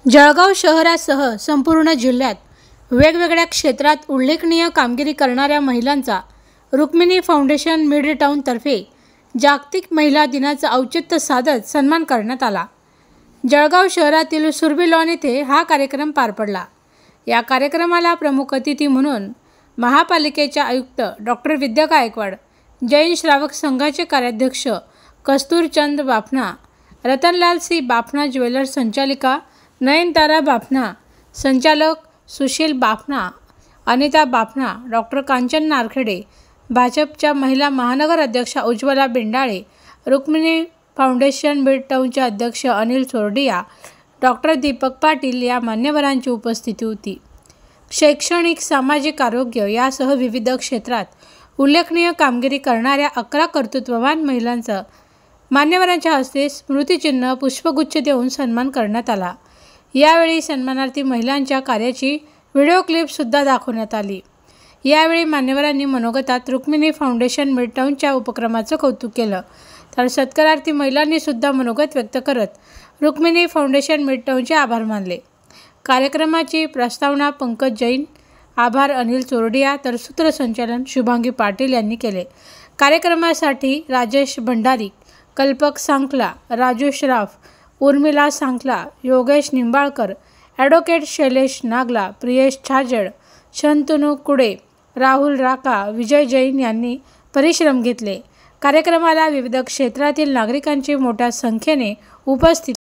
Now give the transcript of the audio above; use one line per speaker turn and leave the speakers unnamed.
जळगाव शहरासह संपूर्ण जिल्ह्यात वेगवेगळ्या क्षेत्रात उल्लेखनीय कामगिरी करणाऱ्या महिलांचा रुक्मिणी फाउंडेशन मिड टाउनतर्फे जागतिक महिला दिनाचं औचित्य साधत सन्मान करण्यात आला। जळगाव शहरातील सुरभी लॉन येथे हा कार्यक्रम पार पडला। या कार्यक्रमाला प्रमुख अतिथी म्हणून महापालिकेच्या आयुक्त डॉक्टर विद्या गायकवाड, जैन श्रावक संघाचे कार्याध्यक्ष कस्तूरचंद बाफना, रतनलाल सी बाफना ज्वेलर्स संचालिका नयनतारा बाफना, संचालक सुशील बाफना, अनिता बाफना, डॉक्टर कांचन नारखेडे, भाजपच्या महिला महानगर अध्यक्षा उज्ज्वला बेंडाळे, रुक्मिणी फाउंडेशन मिड टाउनचे अध्यक्ष अनिल चोरडिया, डॉक्टर दीपक पाटील या मान्यवरांची उपस्थिती होती। शैक्षणिक, सामाजिक, आरोग्य यासह विविध क्षेत्रात उल्लेखनीय कामगिरी करणाऱ्या 11 कर्तृत्ववान महिलांचा मान्यवरांच्या हस्ते स्मृतिचिन्ह, पुष्पगुच्छ देऊन सन्मान करण्यात आला। यावेळी सन्मानार्थी महिलांच्या कार्याची व्हिडिओ क्लिप सुद्धा दाखवण्यात आली। यावेळी मान्यवरांनी मनोगतात रुक्मिणी फाउंडेशन मिड टाउनच्या उपक्रमाचं कौतुक केलं, तर सत्कारार्थी महिलांनी सुद्धा मनोगत व्यक्त करत रुक्मिणी फाउंडेशन मिड टाउनचे आभार मानले। कार्यक्रमाची प्रस्तावना पंकज जैन, आभार अनिल चोरडिया, तर सूत्रसंचालन शुभांगी पाटील यांनी केले। कार्यक्रमासाठी राजेश भंडारी, कल्पक सांकला, राजू श्राफ, उर्मिला सांकला, योगेश निंबाळकर, ॲडव्होकेट शैलेश नागला, प्रियेश छाजड, शंतनू कुडे, राहुल राका, विजय जैन यांनी परिश्रम घेतले। कार्यक्रमाला विविध क्षेत्रातील नागरिकांची मोठ्या संख्येने उपस्थिती